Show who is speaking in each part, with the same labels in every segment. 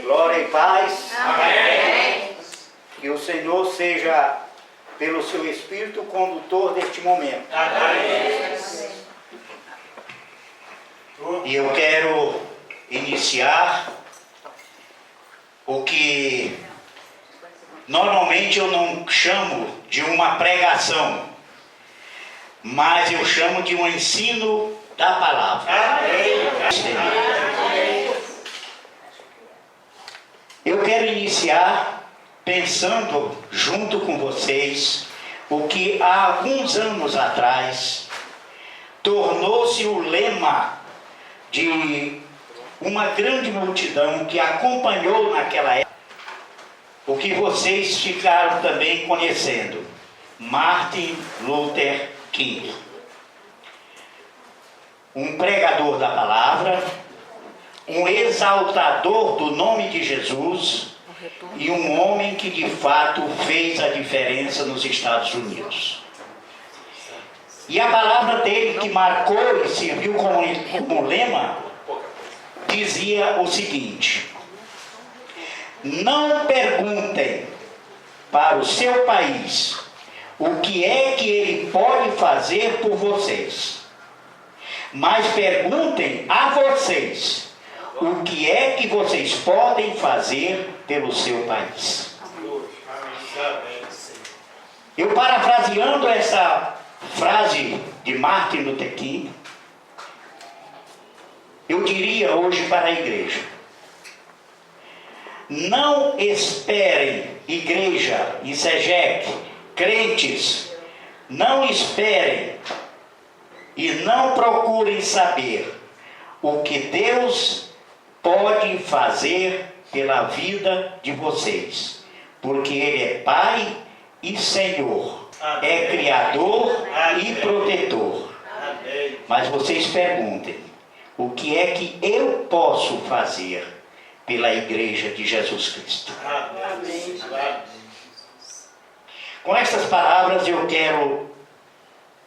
Speaker 1: Glória e paz.
Speaker 2: Amém.
Speaker 1: Que o Senhor seja, pelo seu Espírito, o condutor deste momento.
Speaker 2: Amém.
Speaker 1: E eu quero iniciar o que normalmente eu não chamo de uma pregação, mas eu chamo de um ensino da palavra. Eu quero iniciar pensando junto com vocês o que há alguns anos atrás tornou-se o lema de uma grande multidão que acompanhou naquela época, o que vocês ficaram também conhecendo, Martin Luther King. Um pregador da palavra, um exaltador do nome de Jesus e um homem que de fato fez a diferença nos Estados Unidos. E a palavra dele, que marcou e serviu como lema, dizia o seguinte: não perguntem para o seu país o que é que ele pode fazer por vocês, mas perguntem a vocês o que é que vocês podem fazer pelo seu país. Eu, parafraseando essa frase de Martin Luther King, eu diria hoje para a igreja: não esperem, igreja, ICEGEC, crentes, não esperem e não procurem saber o que Deus pode fazer pela vida de vocês, porque Ele é Pai e Senhor, é Criador e Protetor. Mas vocês perguntem: o que é que eu posso fazer pela Igreja de Jesus Cristo?
Speaker 2: Amém.
Speaker 1: Com estas palavras eu quero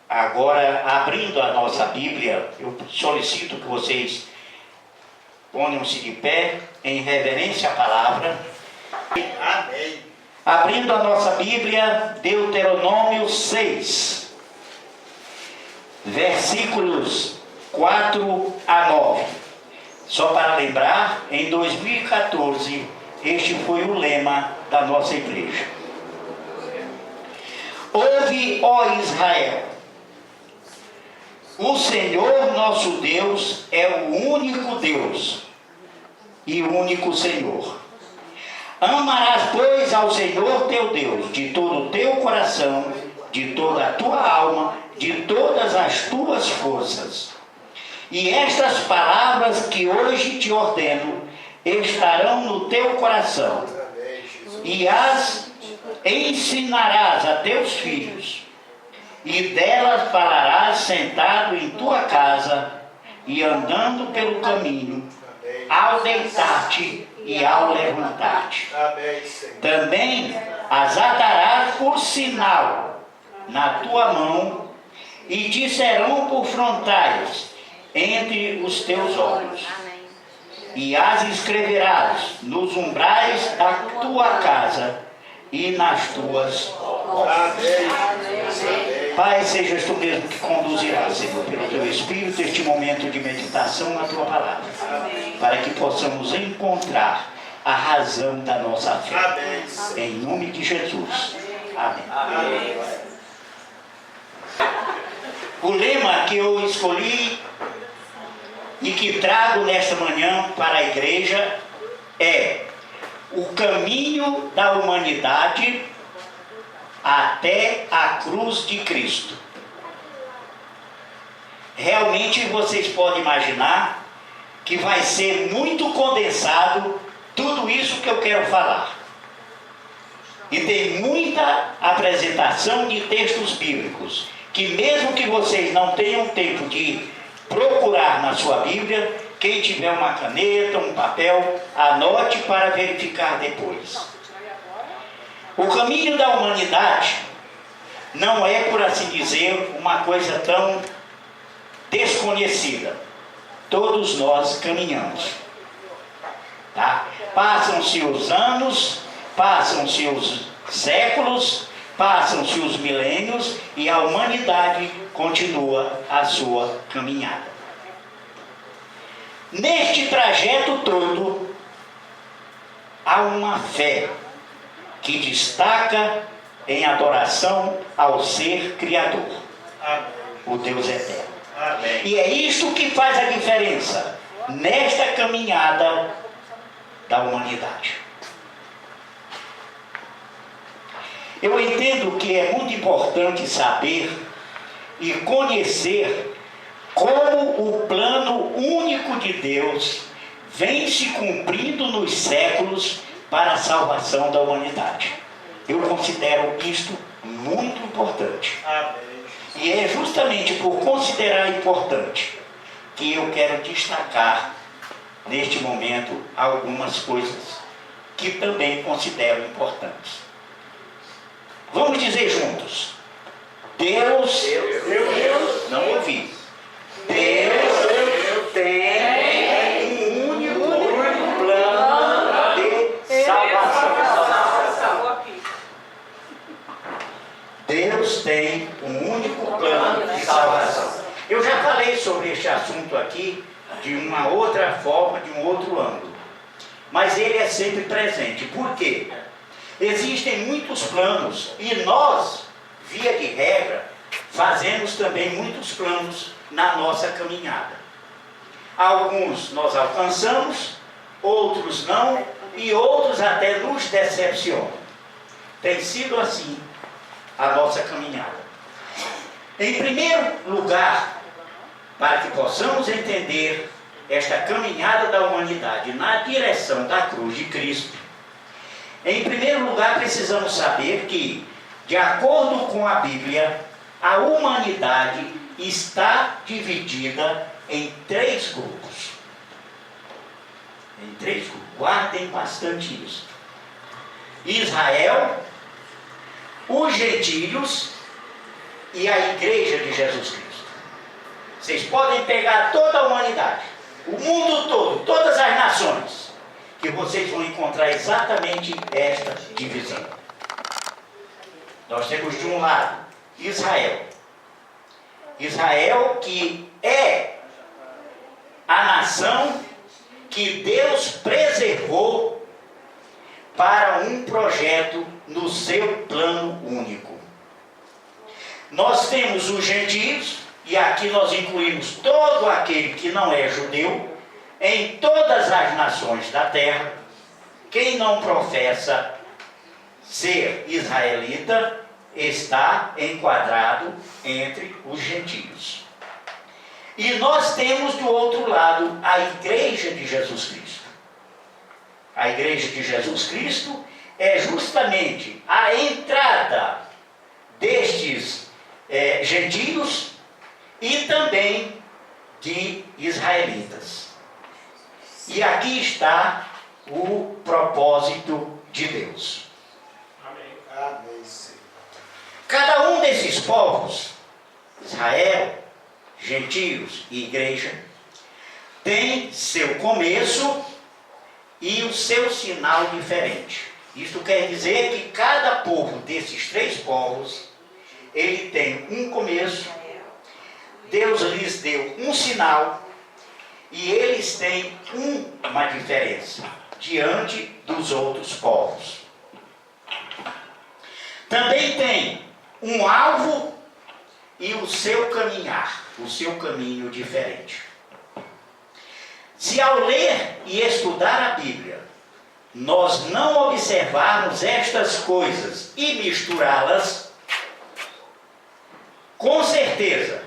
Speaker 1: agora, abrindo a nossa Bíblia, eu solicito que vocês ponham-se de pé em reverência à palavra.
Speaker 2: Amém.
Speaker 1: Abrindo a nossa Bíblia, Deuteronômio 6, versículos 4 a 9. Só para lembrar, em 2014, este foi o lema da nossa igreja. Ouve, ó Israel, o Senhor nosso Deus é o único Deus e o único Senhor. Amarás, pois, ao Senhor teu Deus de todo o teu coração, de toda a tua alma, de todas as tuas forças. E estas palavras que hoje te ordeno estarão no teu coração, e as ensinarás a teus filhos, e delas falarás sentado em tua casa e andando pelo caminho, ao deitar-te e ao levantar-te. Também as atarás por sinal na tua mão e te serão por frontais entre os teus olhos. E as escreverás nos umbrais da tua casa e nas tuas portas. Pai, sejas tu mesmo que conduzirás, Senhor, pelo teu Espírito, este momento de meditação na tua palavra, para que possamos encontrar a razão da nossa fé. Em nome de Jesus. Amém. O lema que eu escolhi e que trago nesta manhã para a igreja é: o caminho da humanidade até a cruz de Cristo. Realmente vocês podem imaginar que vai ser muito condensado tudo isso que eu quero falar. E tem muita apresentação de textos bíblicos, que mesmo que vocês não tenham tempo de procurar na sua Bíblia, quem tiver uma caneta, um papel, anote para verificar depois. O caminho da humanidade não é, por assim dizer, uma coisa tão desconhecida. Todos nós caminhamos. Tá? Passam-se os anos, passam-se os séculos, passam-se os milênios e a humanidade continua a sua caminhada. Neste trajeto todo, há uma fé que destaca em adoração ao ser Criador, o Deus eterno.
Speaker 2: Amém.
Speaker 1: E é isto que faz a diferença nesta caminhada da humanidade. Eu entendo que é muito importante saber e conhecer como o plano único de Deus vem se cumprindo nos séculos para a salvação da humanidade. Eu considero isto muito importante.
Speaker 2: Amém.
Speaker 1: E é justamente por considerar importante que eu quero destacar neste momento algumas coisas que também considero importantes. Vamos dizer juntos: Deus, não ouvi. Deus tem um único plano de salvação. Deus tem um único plano de salvação. Eu já falei sobre este assunto aqui de uma outra forma, de um outro ângulo. Mas ele é sempre presente. Por quê? Existem muitos planos e nós, via de regra, fazemos também muitos planos na nossa caminhada. Alguns nós alcançamos, outros não, e outros até nos decepcionam. Tem sido assim a nossa caminhada. Em primeiro lugar, para que possamos entender esta caminhada da humanidade na direção da cruz de Cristo, em primeiro lugar precisamos saber que, de acordo com a Bíblia, a humanidade está dividida em 3 grupos. Em 3 grupos. Guardem bastante isso. Israel, os gentios e a igreja de Jesus Cristo. Vocês podem pegar toda a humanidade, o mundo todo, todas as nações, que vocês vão encontrar exatamente esta divisão. Nós temos de um lado Israel. Israel que é a nação que Deus preservou para um projeto no seu plano único. Nós temos os gentios, e aqui nós incluímos todo aquele que não é judeu, em todas as nações da terra. Quem não professa ser israelita está enquadrado entre os gentios. E nós temos do outro lado a igreja de Jesus Cristo. A igreja de Jesus Cristo é justamente a entrada destes gentios e também de israelitas. E aqui está o propósito de Deus.
Speaker 2: Amém, Senhor.
Speaker 1: Cada um desses povos, Israel, gentios e igreja, tem seu começo e o seu sinal diferente. Isto quer dizer que cada povo desses 3 povos, ele tem um começo, Deus lhes deu um sinal e eles têm uma diferença diante dos outros povos. Também tem um alvo e o seu caminhar, o seu caminho diferente. Se ao ler e estudar a Bíblia, nós não observarmos estas coisas e misturá-las, com certeza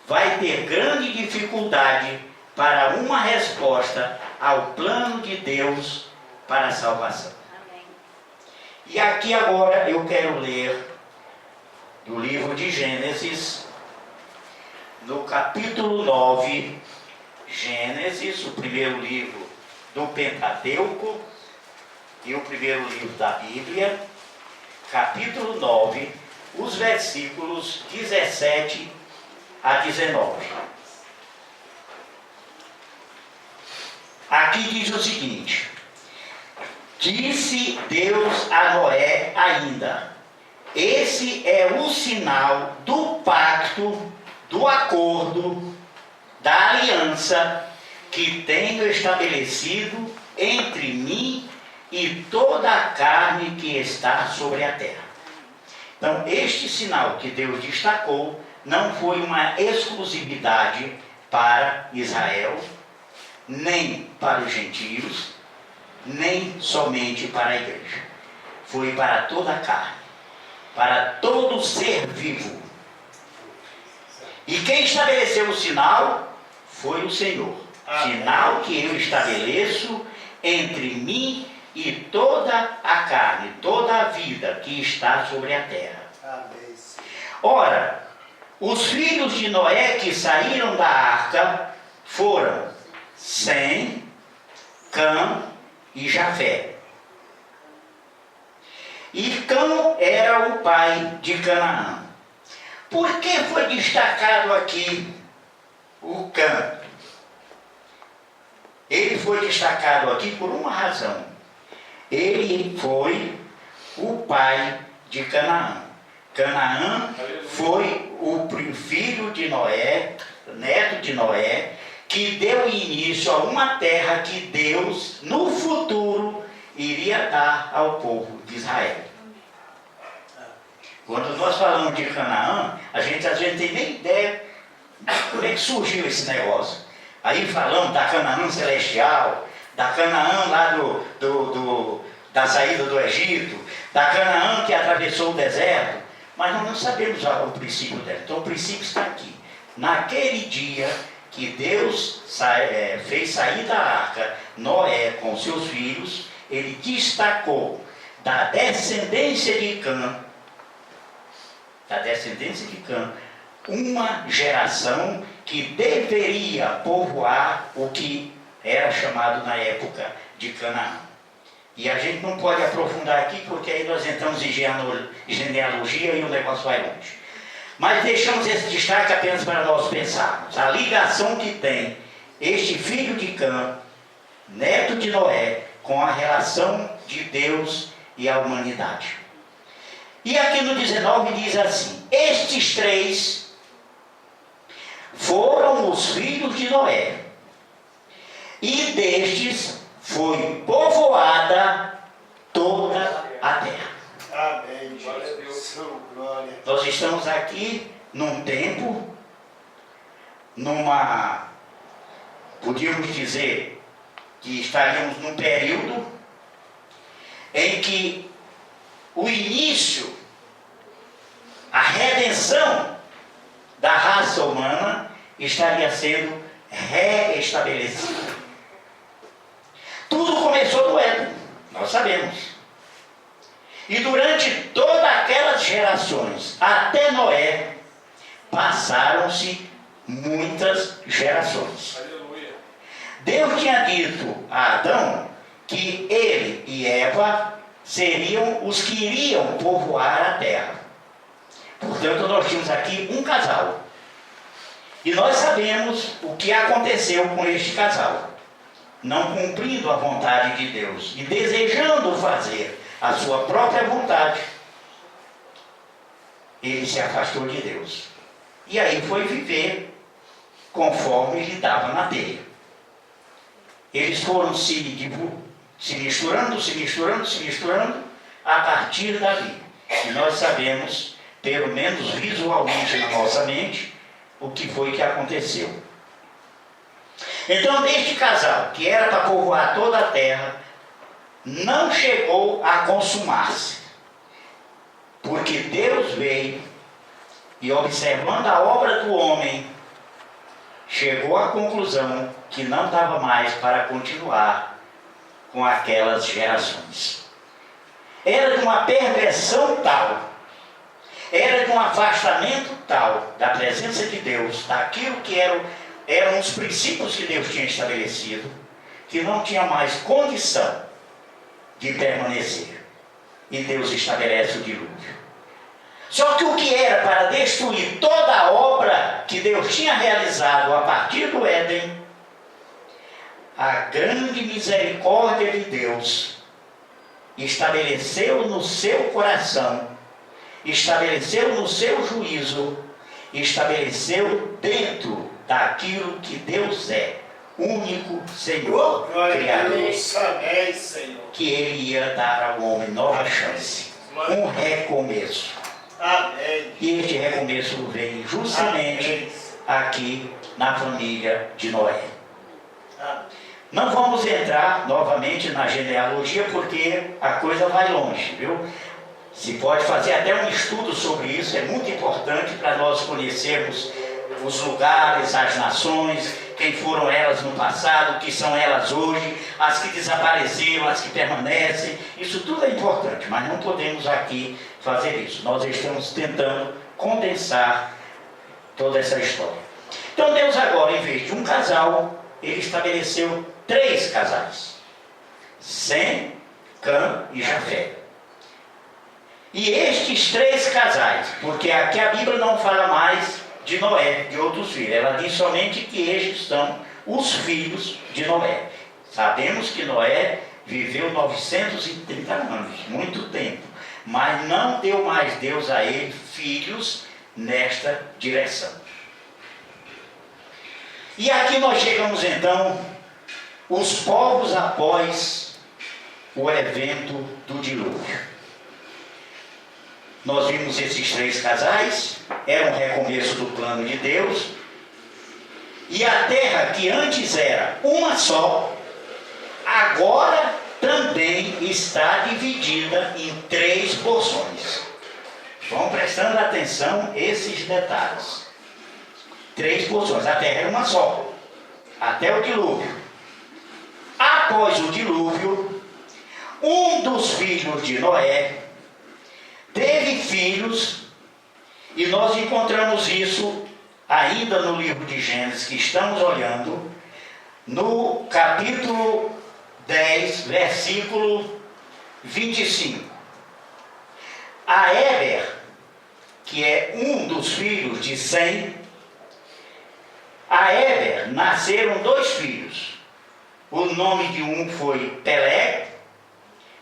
Speaker 1: vai ter grande dificuldade para uma resposta ao plano de Deus para a salvação.
Speaker 3: Amém.
Speaker 1: E aqui agora eu quero ler do livro de Gênesis, no capítulo 9, Gênesis, o primeiro livro do Pentateuco e o primeiro livro da Bíblia, capítulo 9, os versículos 17 a 19. Aqui diz o seguinte: Disse Deus a Noé ainda: esse é o sinal do pacto, do acordo, da aliança que tenho estabelecido entre mim e toda a carne que está sobre a terra. Então, este sinal que Deus destacou não foi uma exclusividade para Israel, nem para os gentios, nem somente para a igreja. Foi para toda a carne, para todo ser vivo. E quem estabeleceu o sinal foi o Senhor. Sinal que eu estabeleço entre mim e toda a carne, toda a vida que está sobre a terra. Ora, os filhos de Noé que saíram da arca foram Sem, Cã e Jafé. E Cã era o pai de Canaã. Por que foi destacado aqui o Cã? Ele foi destacado aqui por uma razão. Ele foi o pai de Canaã. Canaã foi o filho de Noé, neto de Noé, que deu início a uma terra que Deus, no futuro, iria dar ao povo de Israel. Quando nós falamos de Canaã, a gente às vezes não tem nem ideia de como é que surgiu esse negócio. Aí falamos da Canaã celestial, da Canaã lá da saída do Egito, da Canaã que atravessou o deserto, mas nós não sabemos o princípio dela. Então o princípio está aqui. Naquele dia que Deus fez sair da arca Noé com seus filhos, ele destacou da descendência de Cã, uma geração que deveria povoar o que era chamado na época de Canaã. E a gente não pode aprofundar aqui, porque aí nós entramos em genealogia e o negócio vai longe. Mas deixamos esse destaque apenas para nós pensarmos. A ligação que tem este filho de Cã, neto de Noé, com a relação de Deus e a humanidade. E aqui no 19 diz assim: estes três foram os filhos de Noé, e destes foi povoada toda a terra.
Speaker 2: Amém, Jesus. Glória.
Speaker 1: Nós estamos aqui num tempo, podíamos dizer que estaríamos num período em que o início, a redenção da raça humana estaria sendo reestabelecida. Tudo começou no Éden, nós sabemos. E durante todas aquelas gerações, até Noé, passaram-se muitas gerações.
Speaker 2: Aleluia.
Speaker 1: Deus tinha dito a Adão que ele e Eva seriam os que iriam povoar a terra. Portanto, nós tínhamos aqui um casal. E nós sabemos o que aconteceu com este casal. Não cumprindo a vontade de Deus e desejando fazer a sua própria vontade, ele se afastou de Deus. E aí foi viver conforme lhe dava na telha. Eles foram se misturando a partir dali. E nós sabemos, pelo menos visualmente na nossa mente, o que foi que aconteceu. Então, este casal, que era para povoar toda a terra, não chegou a consumar-se. Porque Deus veio e, observando a obra do homem, chegou à conclusão que não dava mais para continuar com aquelas gerações. Era de uma perversão tal, era de um afastamento tal da presença de Deus, daquilo que eram os princípios que Deus tinha estabelecido, que não tinha mais condição de permanecer. E Deus estabelece o dilúvio. Só que o que era para destruir toda a obra que Deus tinha realizado a partir do Éden, a grande misericórdia de Deus estabeleceu no seu coração, estabeleceu no seu juízo, estabeleceu dentro daquilo que Deus é, único Senhor, Criador,
Speaker 2: Amém, Senhor.
Speaker 1: que Ele ia dar ao homem nova chance, um recomeço.
Speaker 2: Amém.
Speaker 1: E este recomeço vem justamente aqui na família de Noé. Não vamos entrar novamente na genealogia porque a coisa vai longe, viu? Se pode fazer até um estudo sobre isso, é muito importante para nós conhecermos os lugares, as nações, quem foram elas no passado, o que são elas hoje, as que desapareceram, as que permanecem. Isso tudo é importante, mas não podemos aqui fazer isso. Nós estamos tentando condensar toda essa história. Então Deus agora, em vez de um casal, Ele estabeleceu 3 casais: Sem, Cã e Jafé. E estes 3 casais, porque aqui a Bíblia não fala mais de Noé, de outros filhos, ela diz somente que estes são os filhos de Noé. Sabemos que Noé viveu 930 anos, muito tempo, mas não deu mais Deus a ele filhos nesta direção. E aqui nós chegamos então, os povos após o evento do dilúvio. Nós vimos esses 3 casais, era um recomeço do plano de Deus, e a terra que antes era uma só, agora também está dividida em 3 porções. Vão prestando atenção esses detalhes. 3 porções, a terra era uma só, até o dilúvio. Após o dilúvio, um dos filhos de Noé teve filhos, e nós encontramos isso ainda no livro de Gênesis, que estamos olhando, no capítulo 10, versículo 25. A Éber, que é um dos filhos de Sem, a Éber nasceram 2 filhos. O nome de um foi Pelé,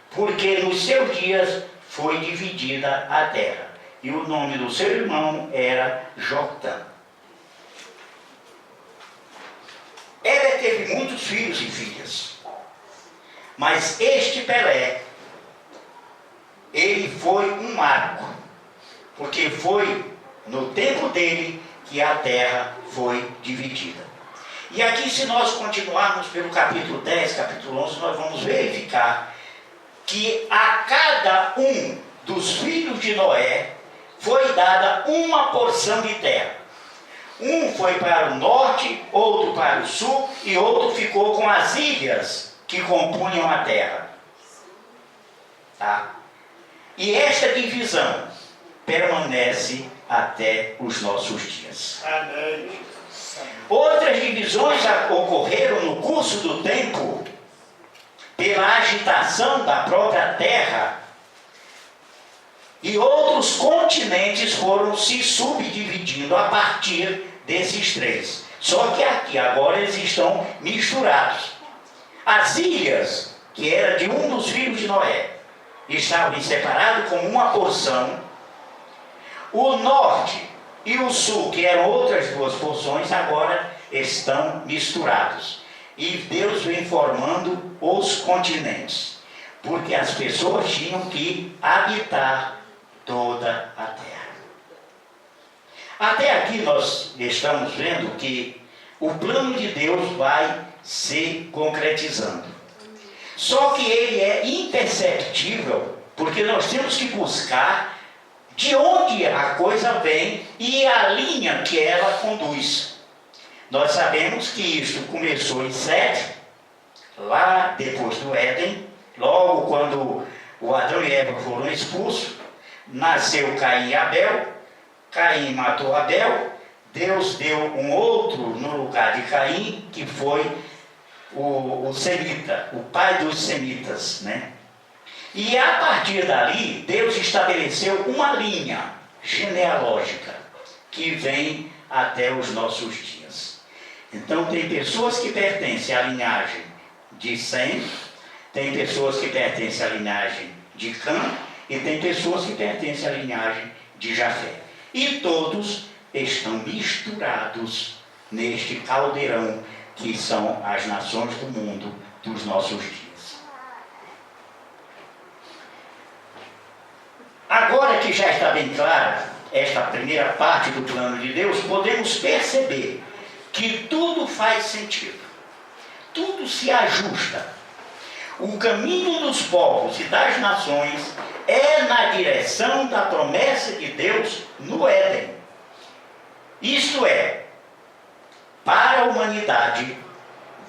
Speaker 1: porque nos seus dias foi dividida a terra. E o nome do seu irmão era Jotã. Éber teve muitos filhos e filhas. Mas este Pelé, ele foi um marco. Porque foi no tempo dele que a terra foi dividida. E aqui, se nós continuarmos pelo capítulo 10, capítulo 11, nós vamos verificar que a cada um dos filhos de Noé foi dada uma porção de terra. Um foi para o norte, outro para o sul, e outro ficou com as ilhas que compunham a terra. Tá? E esta divisão permanece até os nossos dias.
Speaker 2: Amém.
Speaker 1: Outras divisões ocorreram no curso do tempo pela agitação da própria terra, e outros continentes foram se subdividindo a partir desses 3. Só que aqui agora eles estão misturados. As ilhas, que era de um dos filhos de Noé, estavam separados como uma porção. O norte e o sul, que eram outras 2 porções, agora estão misturados. E Deus vem formando os continentes, porque as pessoas tinham que habitar toda a terra. Até aqui nós estamos vendo que o plano de Deus vai se concretizando. Só que ele é imperceptível, porque nós temos que buscar de onde a coisa vem e a linha que ela conduz. Nós sabemos que isso começou em Sete, lá depois do Éden, logo quando o Adão e Eva foram expulsos, nasceu Caim e Abel. Caim matou Abel, Deus deu um outro no lugar de Caim, que foi o semita, o pai dos semitas, né? E a partir dali, Deus estabeleceu uma linha genealógica que vem até os nossos dias. Então tem pessoas que pertencem à linhagem de Sem, Tem pessoas que pertencem à linhagem de Cã e tem pessoas que pertencem à linhagem de Jafé. E todos estão misturados neste caldeirão que são as nações do mundo dos nossos dias. Agora que já está bem clara esta primeira parte do plano de Deus, podemos perceber que tudo faz sentido, tudo se ajusta. O caminho dos povos e das nações é na direção da promessa de Deus no Éden. Isto é, para a humanidade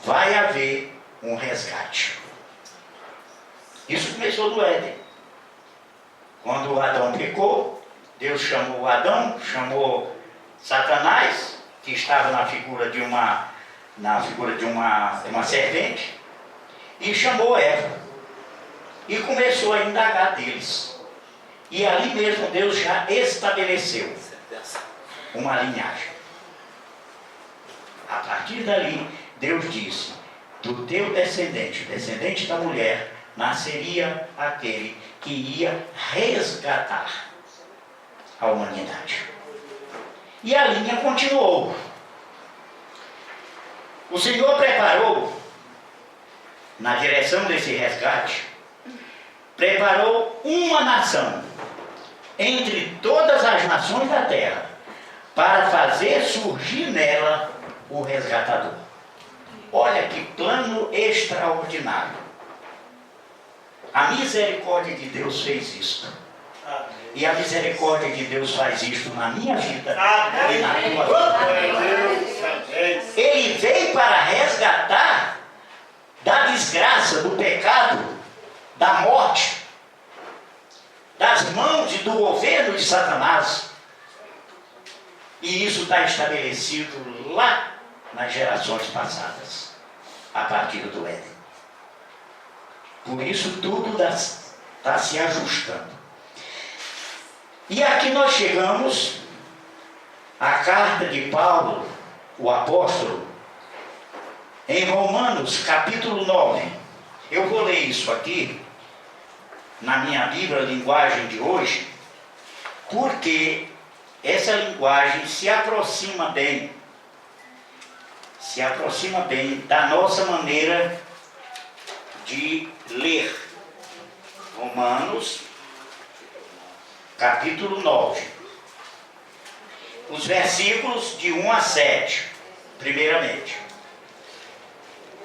Speaker 1: vai haver um resgate. Isso começou no Éden. Quando o Adão pecou, Deus chamou Adão, chamou Satanás, que estava na figura de uma serpente, e chamou Eva. E começou a indagar deles. E ali mesmo Deus já estabeleceu uma linhagem. A partir dali, Deus disse: do teu descendente, descendente da mulher, nasceria aquele que ia resgatar a humanidade. E a linha continuou. O Senhor preparou, na direção desse resgate, preparou uma nação entre todas as nações da terra para fazer surgir nela o resgatador. Olha que plano extraordinário. A misericórdia de Deus fez isso. E a misericórdia de Deus faz isso na minha vida e na tua vida. Ele veio para resgatar da desgraça, do pecado, da morte, das mãos e do governo de Satanás. E isso está estabelecido lá nas gerações passadas, a partir do Éden. Por isso tudo está se ajustando. E aqui nós chegamos à carta de Paulo, o apóstolo, em Romanos capítulo 9. Eu vou ler isso aqui na minha Bíblia, linguagem de hoje, porque essa linguagem se aproxima bem da nossa maneira de ler. Romanos capítulo 9, os versículos de 1 a 7, primeiramente.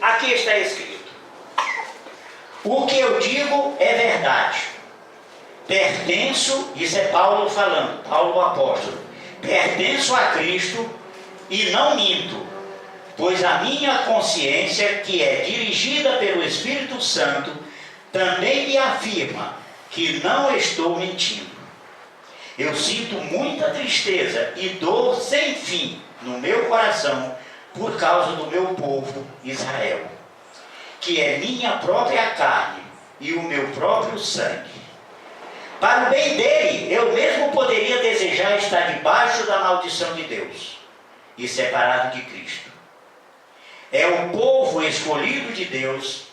Speaker 1: Aqui está escrito: o que eu digo é verdade. Pertenço, isso é Paulo falando, Paulo o apóstolo, pertenço a Cristo e não minto, pois a minha consciência, que é dirigida pelo Espírito Santo, também me afirma que não estou mentindo. Eu sinto muita tristeza e dor sem fim no meu coração por causa do meu povo Israel, que é minha própria carne e o meu próprio sangue. Para o bem dele, eu mesmo poderia desejar estar debaixo da maldição de Deus e separado de Cristo. É o povo escolhido de Deus,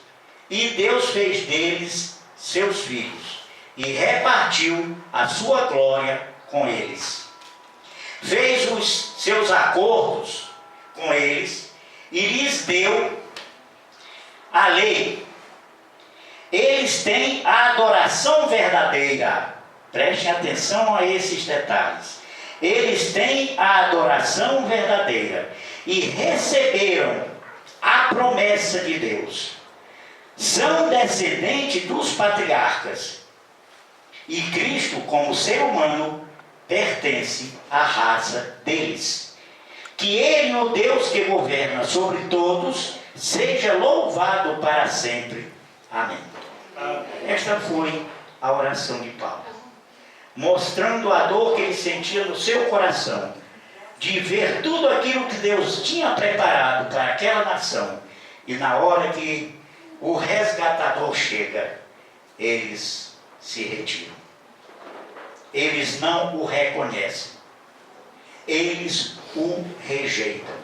Speaker 1: e Deus fez deles seus filhos e repartiu a sua glória com eles. Fez os seus acordos com eles e lhes deu a lei. Eles têm a adoração verdadeira. Prestem atenção a esses detalhes. Eles têm a adoração verdadeira e receberam a promessa de Deus. São descendentes dos patriarcas. E Cristo, como ser humano, pertence à raça deles. Que Ele, o Deus que governa sobre todos, seja louvado para sempre. Amém. Esta foi a oração de Paulo, mostrando a dor que ele sentia no seu coração, de ver tudo aquilo que Deus tinha preparado para aquela nação, e na hora que o resgatador chega, eles se retiram. Eles não o reconhecem. Eles o rejeitam.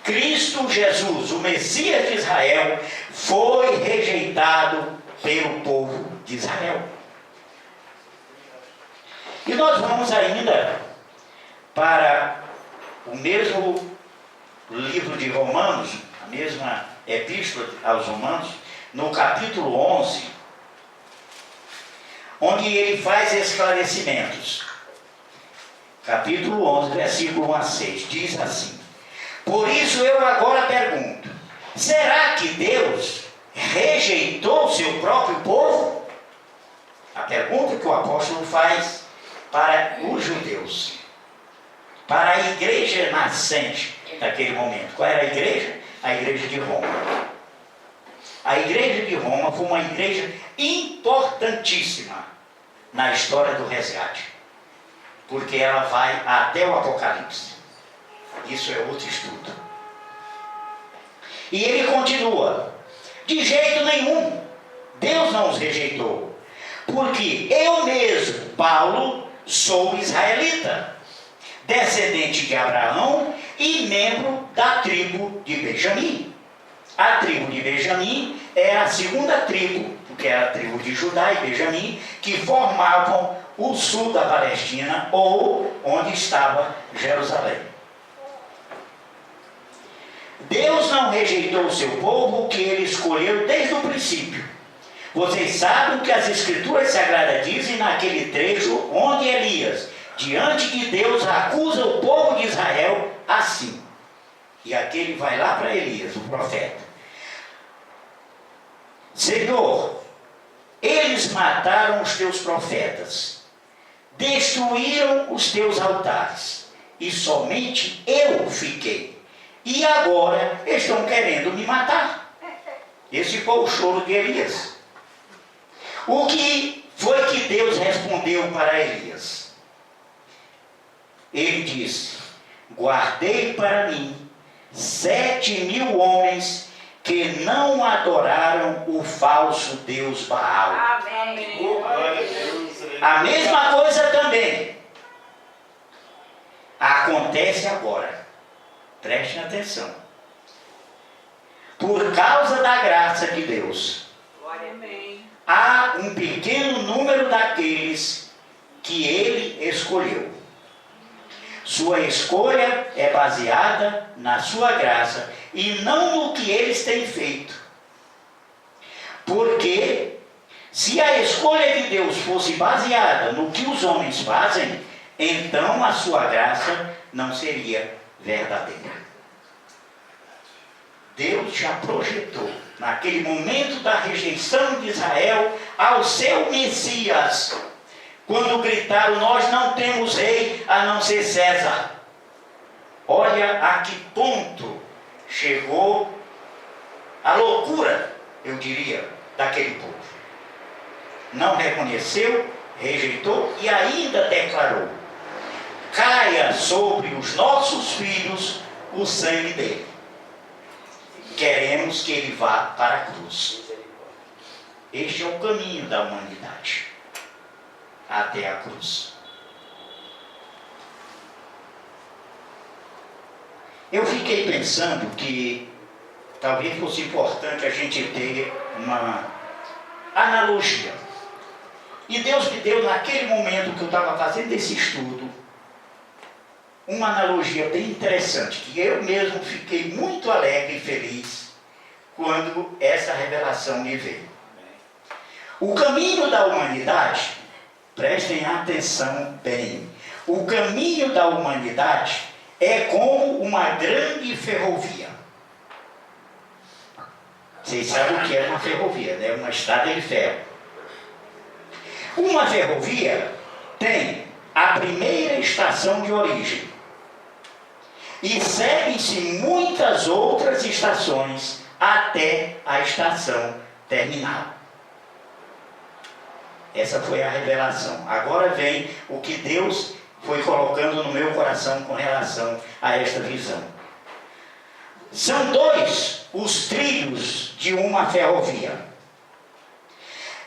Speaker 1: Cristo Jesus, o Messias de Israel, foi rejeitado pelo povo de Israel. E nós vamos ainda para o mesmo livro de Romanos, a mesma epístola aos Romanos, no capítulo 11, onde ele faz esclarecimentos. Capítulo 11, versículo 1 a 6, diz assim: por isso eu agora pergunto, será que Deus rejeitou o seu próprio povo? A pergunta que o apóstolo faz para os judeus, para a igreja nascente daquele momento. Qual era a igreja? A igreja de Roma. A igreja de Roma foi uma igreja importantíssima na história do resgate, porque ela vai até o Apocalipse. Isso é outro estudo. E ele continua: de jeito nenhum, Deus não os rejeitou, porque eu mesmo, Paulo, sou israelita, descendente de Abraão e membro da tribo de Benjamim. A tribo de Benjamim era a segunda tribo, porque era a tribo de Judá e Benjamim, que formavam o sul da Palestina, ou onde estava Jerusalém. Deus não rejeitou o seu povo, que ele escolheu desde o princípio. Vocês sabem o que as Escrituras Sagradas dizem naquele trecho onde Elias, diante de Deus, acusa o povo de Israel assim. E aqui ele vai lá para Elias, o profeta: Senhor, eles mataram os teus profetas, destruíram os teus altares, e somente eu fiquei. E agora estão querendo me matar. Esse foi o choro de Elias. O que foi que Deus respondeu para Elias? Ele disse: guardei para mim 7.000 homens que não adoraram o falso Deus Baal.
Speaker 3: Amém.
Speaker 1: A mesma coisa também acontece agora. Prestem atenção. Por causa da graça de Deus, há um pequeno número daqueles que ele escolheu. Sua escolha é baseada na sua graça e não no que eles têm feito. Porque se a escolha de Deus fosse baseada no que os homens fazem, então a sua graça não seria verdadeira. Deus já projetou, naquele momento da rejeição de Israel ao seu Messias, quando gritaram: nós não temos rei a não ser César. Olha a que ponto chegou a loucura, eu diria, daquele povo. Não reconheceu, rejeitou e ainda declarou: caia sobre os nossos filhos o sangue dele. Queremos que ele vá para a cruz. Este é o caminho da humanidade até a cruz. Eu fiquei pensando que talvez fosse importante a gente ter uma analogia. E Deus me deu, naquele momento que eu estava fazendo esse estudo, uma analogia bem interessante, que eu mesmo fiquei muito alegre e feliz quando essa revelação me veio. O caminho da humanidade, prestem atenção bem, o caminho da humanidade é como uma grande ferrovia. Vocês sabem o que é uma ferrovia, né? Uma estrada de ferro. Uma ferrovia tem a primeira estação de origem e seguem-se muitas outras estações até a estação terminal. Essa foi a revelação. Agora vem o que Deus foi colocando no meu coração com relação a esta visão. São dois os trilhos de uma ferrovia.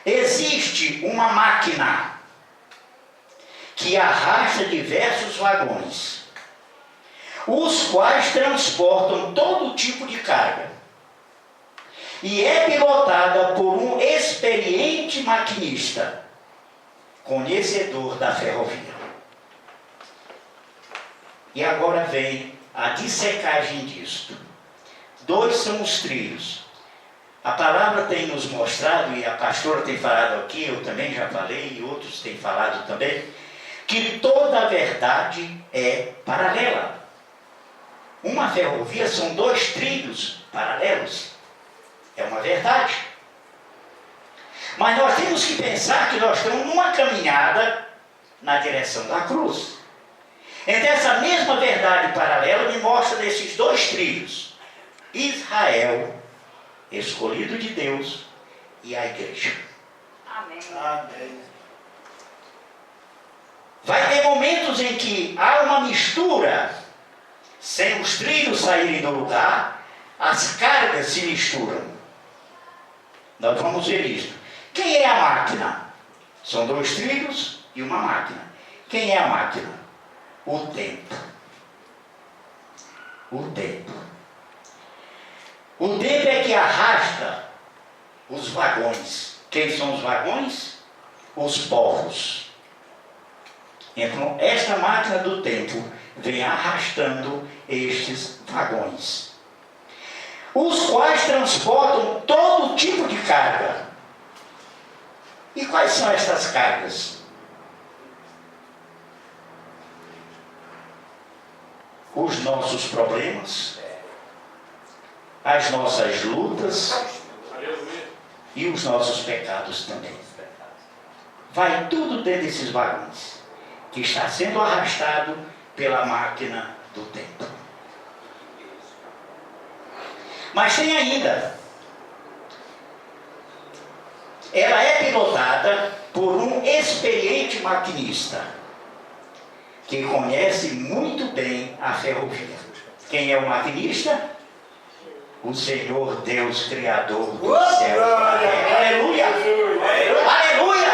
Speaker 1: Existe uma máquina que arrasta diversos vagões. os quais transportam todo tipo de carga. E é pilotada por um experiente maquinista, conhecedor da ferrovia. E agora vem a dissecagem disto. 2 são os trilhos. A palavra tem nos mostrado, e a pastora tem falado aqui, eu também já falei, e outros têm falado também, que toda a verdade é paralela. Uma ferrovia são 2 trilhos paralelos. É uma verdade. Mas nós temos que pensar que nós estamos numa caminhada na direção da cruz. Então essa mesma verdade paralela me mostra nesses 2 trilhos. Israel, escolhido de Deus, e a igreja.
Speaker 3: Amém.
Speaker 2: Amém.
Speaker 1: Vai ter momentos em que há uma mistura, sem os trilhos saírem do lugar, as cargas se misturam. Nós vamos ver isso. Quem é a máquina? São 2 trilhos e uma máquina. Quem é a máquina? O tempo. O tempo. O tempo é que arrasta os vagões. Quem são os vagões? Os povos. Então, esta máquina do tempo vem arrastando estes vagões, os quais transportam todo tipo de carga. E quais são estas cargas? Os nossos problemas, as nossas lutas e os nossos pecados também. Vai tudo dentro desses vagões, que está sendo arrastado pela máquina do tempo. Mas tem ainda, ela é pilotada por um experiente maquinista, que conhece muito bem a ferrovia. Quem é o maquinista? O Senhor Deus Criador do céu. Aleluia! Aleluia!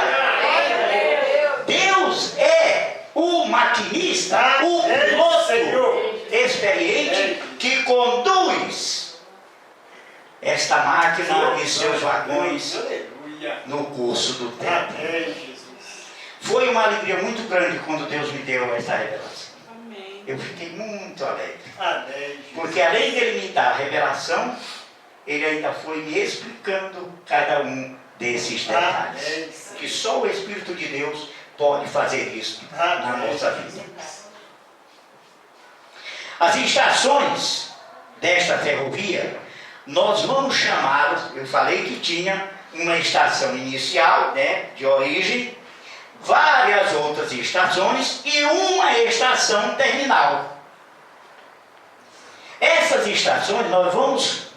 Speaker 1: Deus é o maquinista, o piloto experiente que conduz esta máquina e seus vagões no curso do tempo. Foi uma alegria muito grande quando Deus me deu esta revelação. Eu fiquei muito alegre. Porque além de Ele me dar a revelação, Ele ainda foi me explicando cada um desses detalhes. Que só o Espírito de Deus pode fazer isso na nossa vida. As estações desta ferrovia, nós vamos chamá-las, eu falei que tinha uma estação inicial, né, de origem, várias outras estações e uma estação terminal. Essas estações nós vamos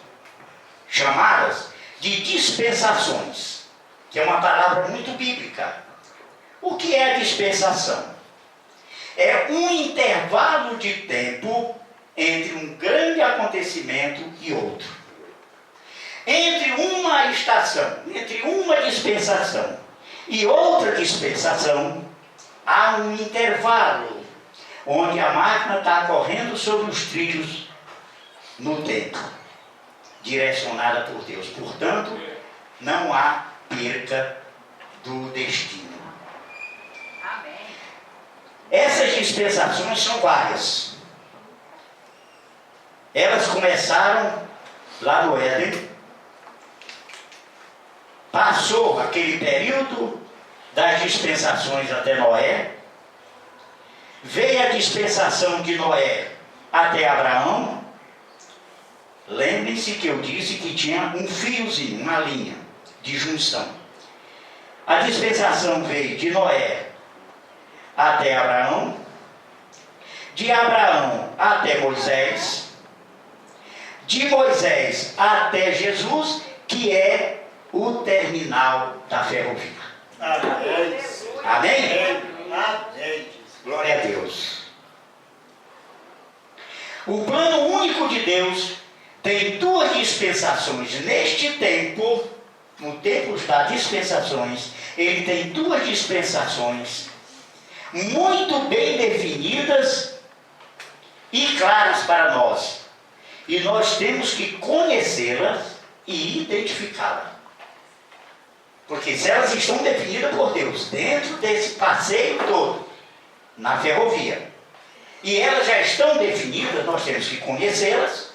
Speaker 1: chamá-las de dispensações, que é uma palavra muito bíblica. O que é a dispensação? É um intervalo de tempo entre um grande acontecimento e outro. Entre uma estação, entre uma dispensação e outra dispensação, há um intervalo, onde a máquina está correndo sobre os trilhos no tempo, direcionada por Deus. Portanto, não há perca do destino.
Speaker 3: Amém.
Speaker 1: Essas dispensações são várias. Elas começaram lá no Éden. Passou aquele período das dispensações até Noé. Veio a dispensação de Noé até Abraão. Lembre-se que eu disse que tinha um fiozinho, uma linha de junção. A dispensação veio de Noé até Abraão, de Abraão até Moisés, de Moisés até Jesus, que é o terminal da ferrovia.
Speaker 2: Amém.
Speaker 1: Amém?
Speaker 2: Amém.
Speaker 1: Glória a Deus. O plano único de Deus tem 2 dispensações. Neste tempo, no tempo das dispensações, ele tem 2 dispensações muito bem definidas e claras para nós. E nós temos que conhecê-las e identificá-las. Porque se elas estão definidas por Deus, dentro desse passeio todo, na ferrovia, e elas já estão definidas, nós temos que conhecê-las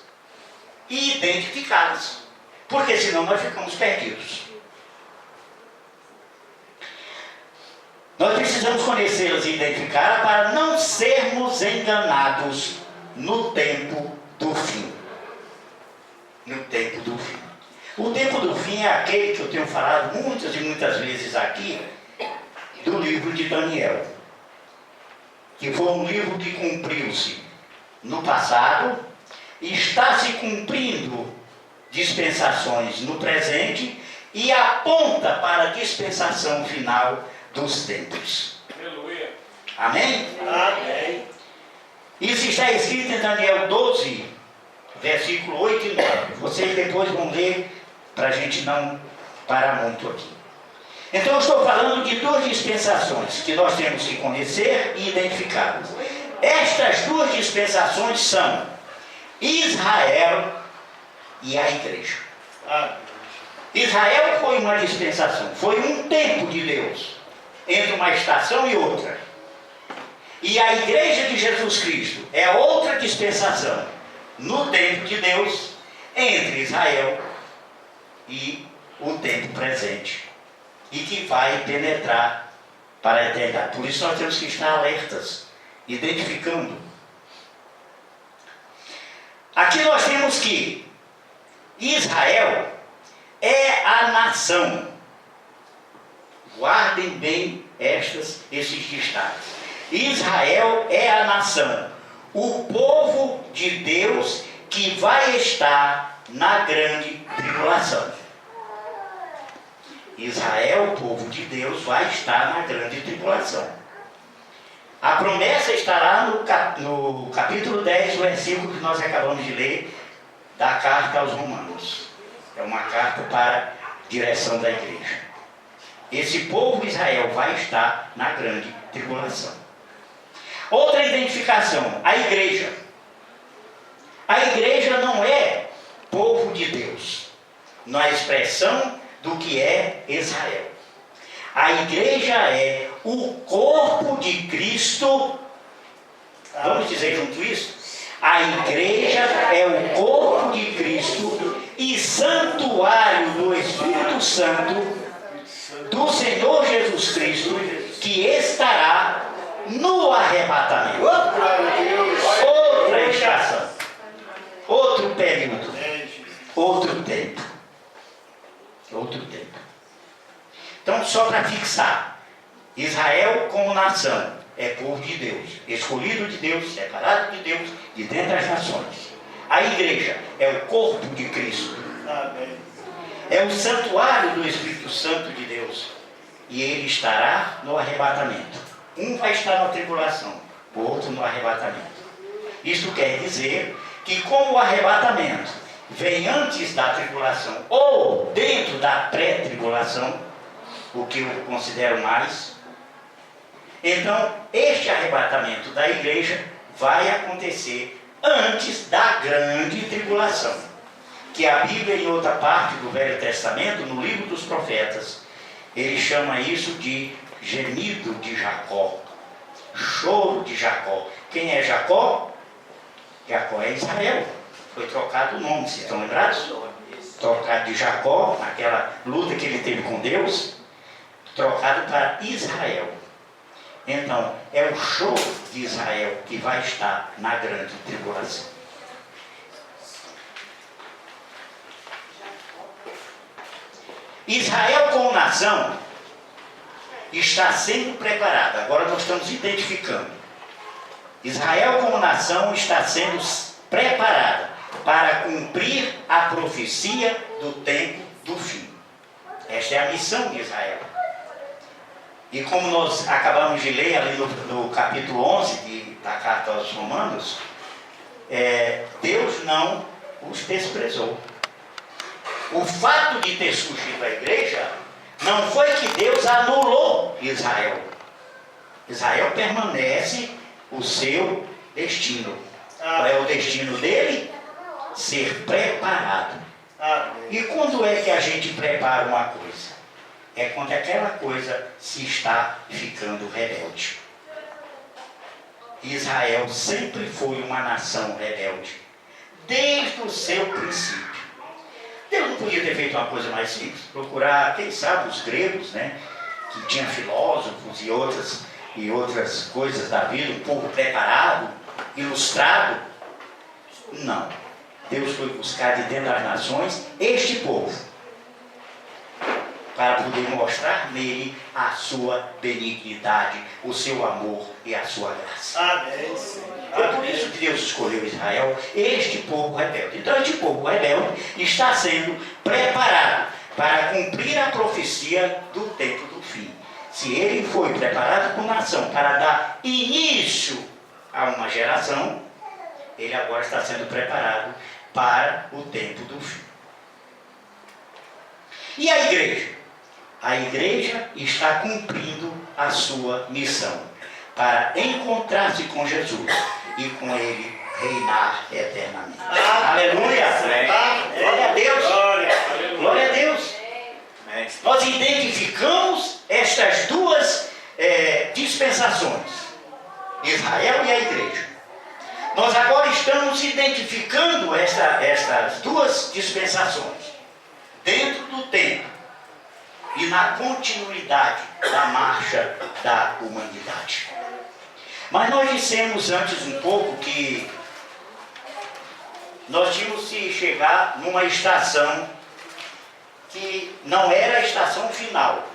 Speaker 1: e identificá-las. Porque senão nós ficamos perdidos. Nós precisamos conhecê-las e identificá-las para não sermos enganados no tempo do fim. No tempo do fim. O tempo do fim é aquele que eu tenho falado muitas e muitas vezes aqui, do livro de Daniel. Que foi um livro que cumpriu-se no passado, e está se cumprindo dispensações no presente, e aponta para a dispensação final dos tempos.
Speaker 4: Aleluia.
Speaker 1: Amém?
Speaker 2: Amém.
Speaker 1: Isso está escrito em Daniel 12, versículo 8 e 9. Vocês depois vão ler, para a gente não parar muito aqui. Então eu estou falando de duas dispensações que nós temos que conhecer e identificar. Estas duas dispensações são Israel e a igreja.
Speaker 2: Amém.
Speaker 1: Israel foi uma dispensação, foi um tempo de Deus, entre uma estação e outra. E a igreja de Jesus Cristo é outra dispensação, no tempo de Deus, entre Israel e o tempo presente, e que vai penetrar para a eternidade. Por isso nós temos que estar alertas, identificando. Aqui nós temos que Israel é a nação. Guardem bem esses destaques. Israel é a nação, o povo de Deus que vai estar na grande tribulação. Israel, o povo de Deus, vai estar na grande tribulação. A promessa estará no capítulo 10, o versículo que nós acabamos de ler, da carta aos Romanos. É uma carta para a direção da igreja. Esse povo Israel vai estar na grande tribulação. Outra identificação, a igreja. A igreja não é povo de Deus, na expressão do que é Israel. A igreja é o corpo de Cristo. Vamos dizer junto isso? A igreja é o corpo de Cristo e santuário do Espírito Santo do Senhor Jesus Cristo, que estará no arrebatamento.
Speaker 2: Glória a Deus.
Speaker 1: Outra estação, outro período,
Speaker 2: Amém, Jesus.
Speaker 1: outro tempo. Outro tempo. Então, só para fixar, Israel como nação é povo de Deus, escolhido de Deus, separado de Deus, de dentro das nações. A igreja é o corpo de Cristo,
Speaker 2: Amém.
Speaker 1: é o santuário do Espírito Santo de Deus, e ele estará no arrebatamento. Um vai estar na tribulação, o outro no arrebatamento. Isto quer dizer que, como o arrebatamento vem antes da tribulação ou dentro da pré-tribulação, o que eu considero mais, então este arrebatamento da igreja vai acontecer antes da grande tribulação, que a Bíblia, em outra parte do Velho Testamento, no livro dos profetas, ele chama isso de gemido de Jacó, choro de Jacó. Quem é Jacó? Jacó é Israel. Foi trocado o nome, vocês estão lembrados? Trocado de Jacó, naquela luta que ele teve com Deus, trocado para Israel. Então, é o choro de Israel que vai estar na grande tribulação. Israel como nação está sendo preparada. Agora nós estamos identificando. Israel como nação está sendo preparada para cumprir a profecia do tempo do fim. Esta é a missão de Israel. E como nós acabamos de ler ali no capítulo 11 da carta aos Romanos, Deus não os desprezou. O fato de ter surgido a igreja não foi que Deus anulou Israel. Israel permanece o seu destino. Qual é o destino dele? Ser preparado.
Speaker 2: Amém.
Speaker 1: E quando é que a gente prepara uma coisa? É quando aquela coisa se está ficando rebelde. Israel sempre foi uma nação rebelde, desde o seu princípio. Deus não podia ter feito uma coisa mais simples, procurar, quem sabe, os gregos, né, que tinham filósofos e outras coisas da vida, um povo preparado, ilustrado. Não. Deus foi buscar de dentro das nações este povo, para poder mostrar nele a sua benignidade, o seu amor e a sua graça.
Speaker 2: Amém, Senhor.
Speaker 1: Foi por isso que Deus escolheu Israel, este povo rebelde. Então este povo rebelde está sendo preparado para cumprir a profecia do tempo do fim. Se ele foi preparado como nação para dar início a uma geração, ele agora está sendo preparado para o tempo do fim. E a igreja? A igreja está cumprindo a sua missão para encontrar-se com Jesus e com ele reinar eternamente. Aleluia! Glória a Deus! Glória a Deus! Nós identificamos estas duas dispensações, Israel e a igreja. Nós agora estamos identificando estas duas dispensações dentro do tempo e na continuidade da marcha da humanidade. Mas nós dissemos antes um pouco que nós tínhamos que chegar numa estação que não era a estação final,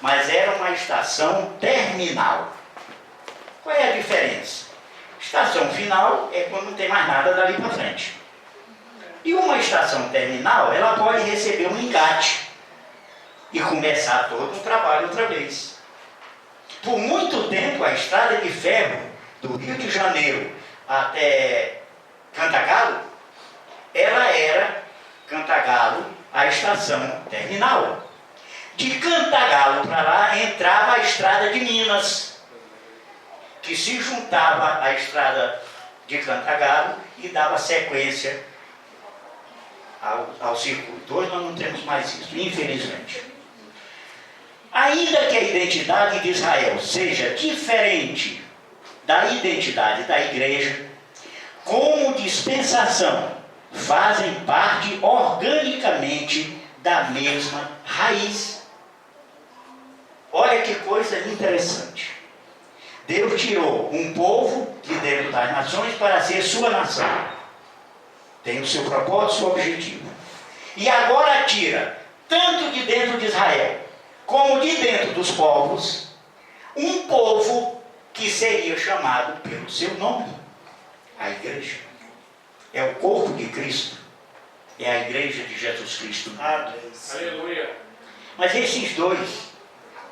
Speaker 1: mas era uma estação terminal. Qual é a diferença? Estação final é quando não tem mais nada dali para frente. E uma estação terminal, ela pode receber um engate e começar todo um trabalho outra vez. Por muito tempo, a estrada de ferro do Rio de Janeiro até Cantagalo, ela era Cantagalo, a estação terminal. De Cantagalo para lá entrava a estrada de Minas, que se juntava à estrada de Cantagalo e dava sequência ao circuito. Hoje nós não temos mais isso, infelizmente. Ainda que a identidade de Israel seja diferente da identidade da igreja, como dispensação, fazem parte organicamente da mesma raiz. Olha que coisa interessante. Deus tirou um povo de dentro das nações para ser sua nação. Tem o seu propósito, o seu objetivo. E agora tira, tanto de dentro de Israel, como de dentro dos povos, um povo que seria chamado pelo seu nome, a igreja. É o corpo de Cristo, é a igreja de Jesus Cristo.
Speaker 2: Aleluia.
Speaker 1: Mas esses dois,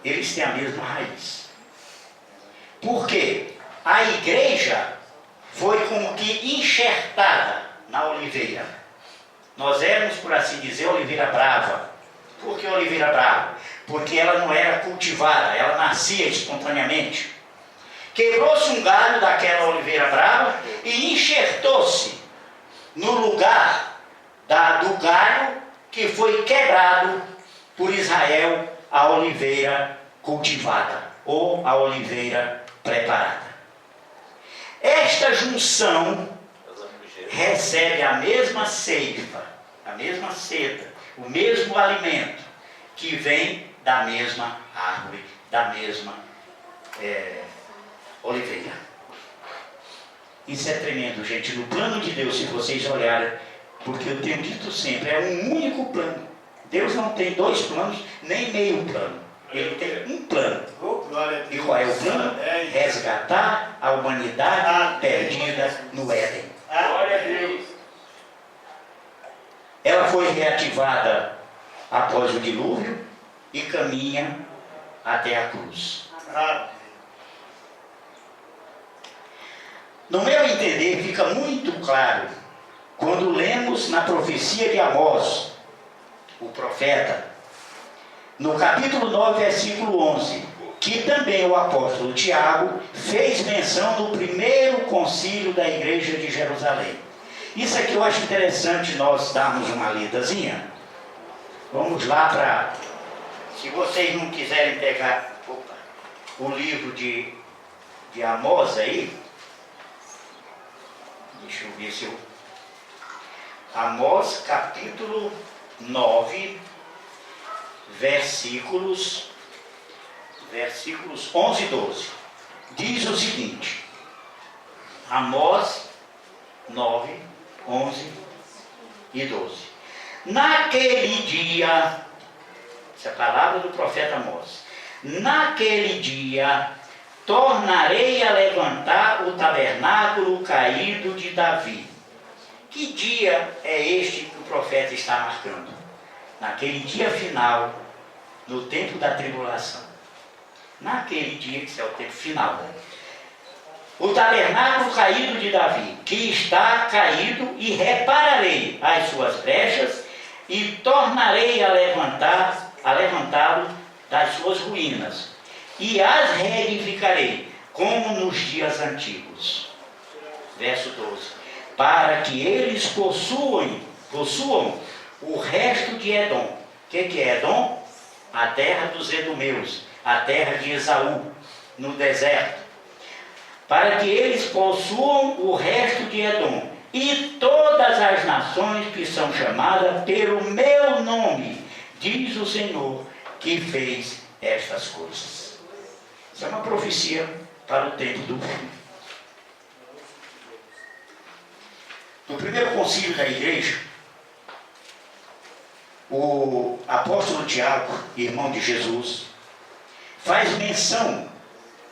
Speaker 1: eles têm a mesma raiz. Por quê? A igreja foi como que enxertada na oliveira. Nós éramos, por assim dizer, oliveira brava. Por que oliveira brava? Porque ela não era cultivada, ela nascia espontaneamente. Quebrou-se um galho daquela oliveira brava e enxertou-se no lugar do galho que foi quebrado por Israel, a oliveira cultivada ou a oliveira preparada. Esta junção recebe a mesma seiva, a mesma seda, o mesmo alimento que vem da mesma árvore, da mesma oliveira. Isso é tremendo, gente. No plano de Deus, se vocês olharem, porque eu tenho dito sempre, é um único plano. Deus não tem dois planos, nem meio plano. Ele tem um plano. E qual é o plano? Resgatar a humanidade perdida no Éden.
Speaker 2: Glória a Deus.
Speaker 1: Ela foi reativada após o dilúvio e caminha até a cruz. No meu entender, fica muito claro quando lemos na profecia de Amós, o profeta, no capítulo 9, versículo 11. que também o apóstolo Tiago fez menção no primeiro concílio da igreja de Jerusalém. Isso aqui eu acho interessante nós darmos uma lidazinha. Vamos lá para... Se vocês não quiserem pegar o livro de Amós aí, deixa eu ver se eu... Amós capítulo 9, versículos 11 e 12. Diz o seguinte, Amós 9, 11 e 12. Naquele dia, essa é a palavra do profeta Amós, naquele dia tornarei a levantar o tabernáculo caído de Davi. Que dia é este que o profeta está marcando? Naquele dia final, no tempo da tribulação. Naquele dia, que é o tempo final, né? O tabernáculo caído de Davi, que está caído, e repararei as suas brechas, e tornarei a levantá-lo das suas ruínas, e as reedificarei, como nos dias antigos. Verso 12. Para que eles possuam o resto de Edom. O que é Edom? A terra dos edomeus, a terra de Esaú, no deserto. Para que eles possuam o resto de Edom e todas as nações que são chamadas pelo meu nome, diz o Senhor, que fez estas coisas. Isso é uma profecia para o tempo do fim. No primeiro concílio da igreja, o apóstolo Tiago, irmão de Jesus, faz menção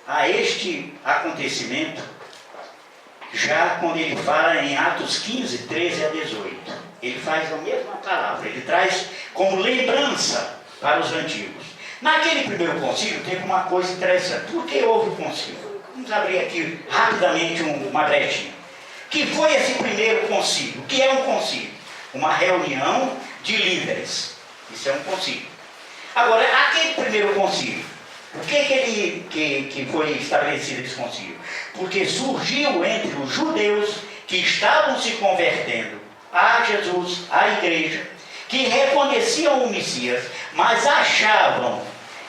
Speaker 1: a este acontecimento, já quando ele fala em Atos 15, 13 a 18. Ele faz a mesma palavra, ele traz como lembrança para os antigos. Naquele primeiro concílio teve uma coisa interessante. Por que houve o concílio? Vamos abrir aqui rapidamente uma brechinha. Que foi esse primeiro concílio? O que é um concílio? Uma reunião de líderes. Isso é um concílio. Agora, aquele primeiro concílio, por que foi estabelecido esse concílio? Porque surgiu entre os judeus que estavam se convertendo a Jesus, à igreja, que reconheciam o Messias, mas achavam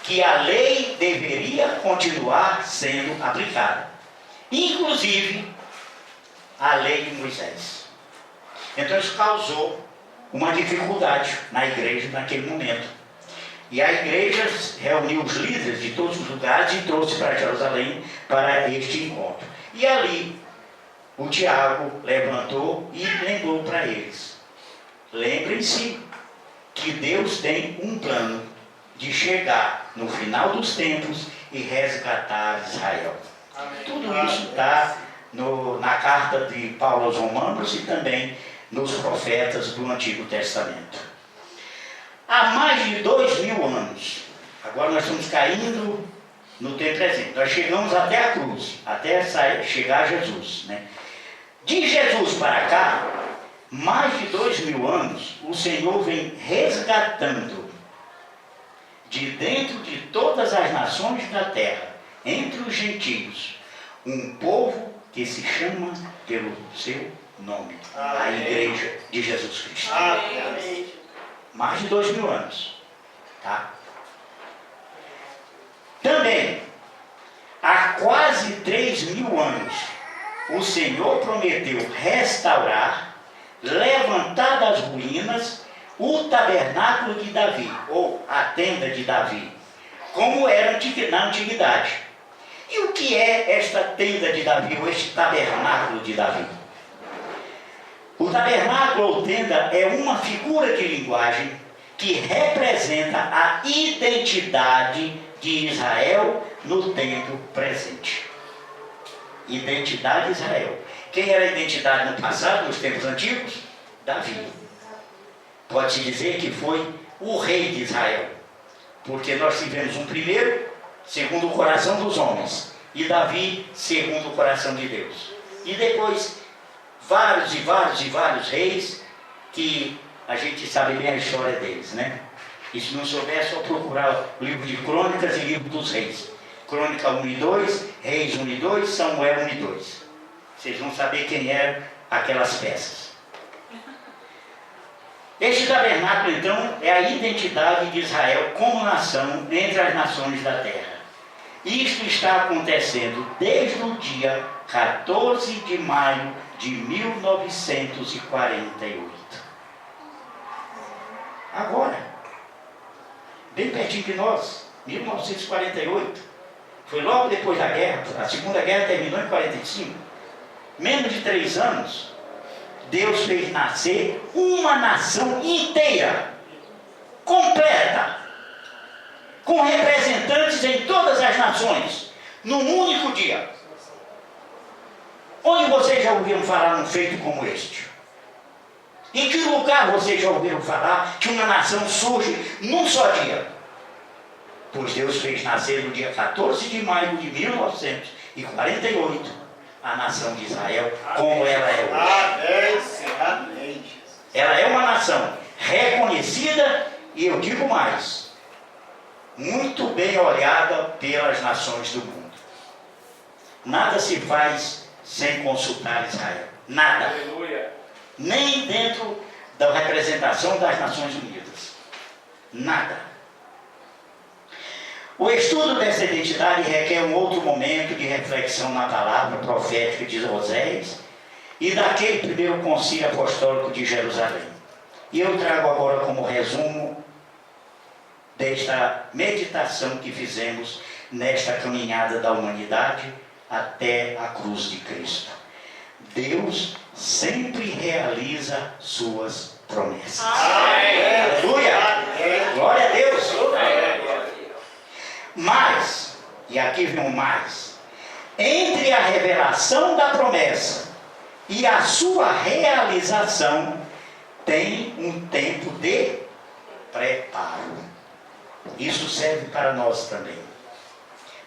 Speaker 1: que a lei deveria continuar sendo aplicada. Inclusive a lei de Moisés. Então isso causou uma dificuldade na igreja naquele momento. E a igreja reuniu os líderes de todos os lugares e trouxe para Jerusalém para este encontro. E ali o Tiago levantou e lembrou para eles. Lembrem-se que Deus tem um plano de chegar no final dos tempos e resgatar Israel.
Speaker 2: Amém.
Speaker 1: Tudo isso está na carta de Paulo aos Romanos e também nos profetas do Antigo Testamento. Há mais de 2000 anos, agora nós estamos caindo no tempo presente, nós chegamos até a cruz, até chegar a Jesus, né? De Jesus para cá, mais de 2000 anos, o Senhor vem resgatando de dentro de todas as nações da terra, entre os gentios, um povo que se chama pelo seu nome, a Igreja de Jesus Cristo.
Speaker 2: Amém.
Speaker 1: Mais de 2000 anos. Tá? Também, há quase 3000 anos, o Senhor prometeu restaurar, levantar das ruínas, o tabernáculo de Davi, ou a tenda de Davi, como era na antiguidade. E o que é esta tenda de Davi, ou este tabernáculo de Davi? O tabernáculo ou tenda é uma figura de linguagem que representa a identidade de Israel no tempo presente. Identidade de Israel. Quem era a identidade no passado, nos tempos antigos? Davi. Pode-se dizer que foi o rei de Israel. Porque nós tivemos um primeiro, segundo o coração dos homens, e Davi, segundo o coração de Deus. E depois, vários reis, que a gente sabe bem a história deles, né? E se não souber, é só procurar o livro de Crônicas e livro dos Reis. Crônica 1 e 2, Reis 1 e 2, Samuel 1 e 2. Vocês vão saber quem eram aquelas peças. Este tabernáculo, então, é a identidade de Israel como nação entre as nações da terra. Isto está acontecendo desde o dia 14 de maio de 1948. Agora, bem pertinho de nós, 1948. Foi logo depois da guerra. A Segunda Guerra terminou em 45. Menos de 3 anos, Deus fez nascer uma nação inteira, completa, com representantes em todas as nações, num único dia. Onde vocês já ouviram falar num feito como este? Em que lugar vocês já ouviram falar que uma nação surge num só dia? Pois Deus fez nascer no dia 14 de maio de 1948 a nação de Israel como ela é hoje.
Speaker 2: Amém.
Speaker 1: Ela é uma nação reconhecida e, eu digo mais, muito bem olhada pelas nações do mundo. Nada se faz sem consultar Israel. Nada.
Speaker 2: Aleluia.
Speaker 1: Nem dentro da representação das Nações Unidas. Nada. O estudo dessa identidade requer um outro momento de reflexão na palavra profética de Oséias e daquele primeiro concílio apostólico de Jerusalém. E eu trago agora como resumo desta meditação que fizemos nesta caminhada da humanidade até a cruz de Cristo. Deus sempre realiza suas promessas.
Speaker 2: Amém.
Speaker 1: Aleluia!
Speaker 2: Amém.
Speaker 1: Glória a Deus!
Speaker 2: Amém.
Speaker 1: Mas, e aqui vem um mais, entre a revelação da promessa e a sua realização tem um tempo de preparo. Isso serve para nós também.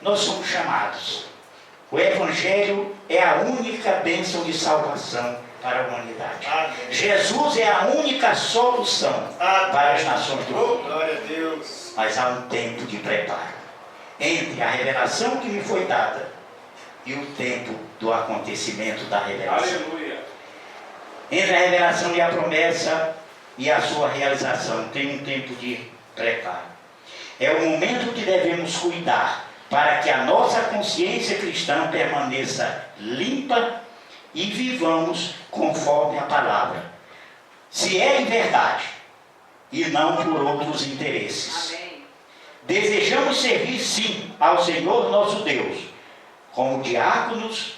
Speaker 1: Nós somos chamados. O Evangelho é a única bênção de salvação para a humanidade.
Speaker 2: Amém.
Speaker 1: Jesus é a única solução para as nações do mundo.
Speaker 2: Glória a Deus.
Speaker 1: Mas há um tempo de preparo entre a revelação que me foi dada e o tempo do acontecimento da revelação.
Speaker 2: Aleluia.
Speaker 1: Entre a revelação e a promessa e a sua realização tem um tempo de preparo. É o momento que devemos cuidar para que a nossa consciência cristã permaneça limpa e vivamos conforme a palavra. Se é em verdade e não por outros interesses.
Speaker 3: Amém.
Speaker 1: Desejamos servir sim ao Senhor nosso Deus, como diáconos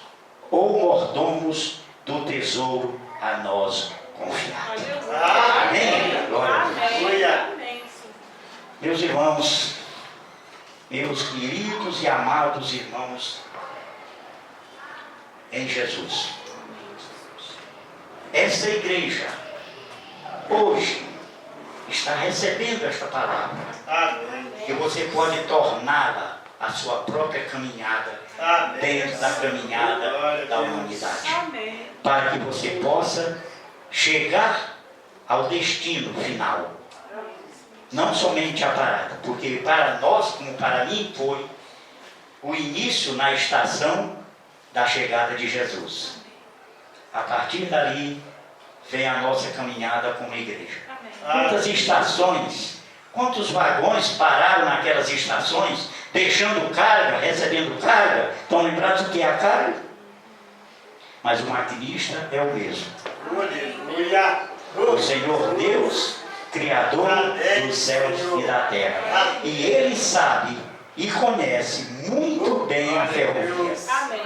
Speaker 1: ou mordomos do tesouro a nós confiado. Amém? Glória a Deus.
Speaker 2: Aleluia.
Speaker 1: Meus irmãos, meus queridos e amados irmãos em Jesus, essa igreja hoje está recebendo esta palavra.
Speaker 2: Amém.
Speaker 1: E você pode torná-la a sua própria caminhada
Speaker 2: Amém.
Speaker 1: dentro da caminhada
Speaker 2: Glória a
Speaker 1: da
Speaker 2: Deus.
Speaker 1: humanidade.
Speaker 3: Amém.
Speaker 1: Para que você possa chegar ao destino final. Não somente a parada, porque para nós, como para mim foi, o início na estação da chegada de Jesus. A partir dali vem a nossa caminhada como igreja. Quantas estações, quantos vagões pararam naquelas estações, deixando carga, recebendo carga? Estão lembrados o que é a carga? Mas o maquinista é o mesmo.
Speaker 2: Aleluia.
Speaker 1: O Senhor Deus, Criador dos céus e da terra. E Ele sabe e conhece muito bem a ferrovia.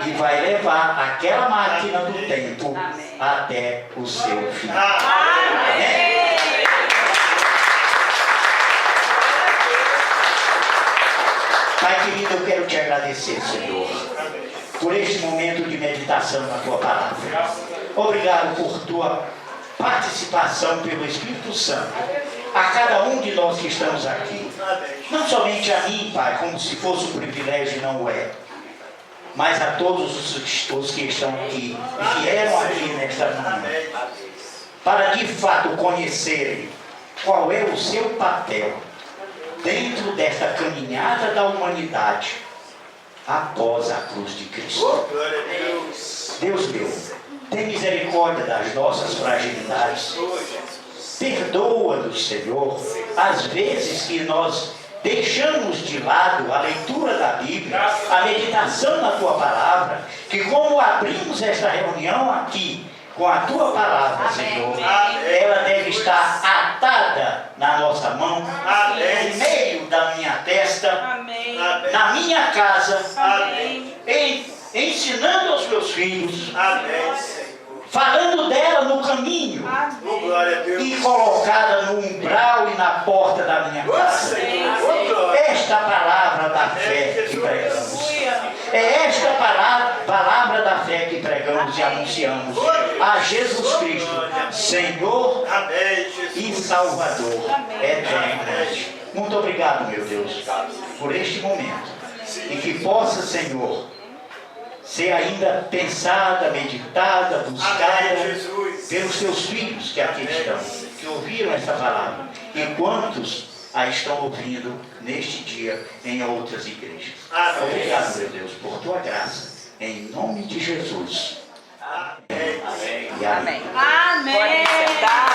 Speaker 1: E vai levar aquela máquina do tempo até o seu fim. Amém? Pai querido, eu quero te agradecer, Senhor, por este momento de meditação na tua palavra. Obrigado por tua participação pelo Espírito Santo a cada um de nós que estamos aqui. Não somente a mim, Pai, como se fosse um privilégio, não o é, mas a todos os que estão aqui e vieram aqui nesta manhã, para de fato conhecerem qual é o seu papel dentro desta caminhada da humanidade após a cruz de Cristo.
Speaker 2: Oh, glória a Deus.
Speaker 1: Deus meu, tem misericórdia das nossas fragilidades.
Speaker 2: Oh, Jesus.
Speaker 1: Perdoa-nos, Senhor, as vezes que nós deixamos de lado a leitura da Bíblia, a meditação na Tua Palavra, que como abrimos esta reunião aqui com a Tua Palavra,
Speaker 3: Amém.
Speaker 1: Senhor,
Speaker 2: Amém.
Speaker 1: ela deve estar atada na nossa mão,
Speaker 2: Amém.
Speaker 1: no meio da minha testa,
Speaker 4: Amém.
Speaker 2: Amém.
Speaker 1: na minha casa,
Speaker 2: Amém.
Speaker 1: ensinando aos meus filhos,
Speaker 2: Amém, Senhor.
Speaker 1: falando dela no caminho
Speaker 2: Oh, glória a Deus.
Speaker 1: e colocada no umbral e na porta da minha
Speaker 2: Oh,
Speaker 1: casa.
Speaker 2: Senhor. Oh, glória.
Speaker 1: Esta palavra da fé que pregamos. É esta palavra da fé que pregamos e anunciamos a Jesus Cristo, Senhor
Speaker 2: Amém,
Speaker 1: e
Speaker 2: Jesus.
Speaker 1: Salvador eternamente. Muito obrigado, meu Deus, por este momento. E que possa, Senhor, ser ainda pensada, meditada, buscada
Speaker 2: Amém, Jesus.
Speaker 1: pelos teus filhos que aqui estão, que ouviram esta palavra, e quantos a estão ouvindo neste dia em outras igrejas.
Speaker 2: Amém.
Speaker 1: Obrigado, meu Deus, por tua graça, em nome de Jesus.
Speaker 2: Amém.
Speaker 1: E amém.
Speaker 3: Amém. Pode sentar.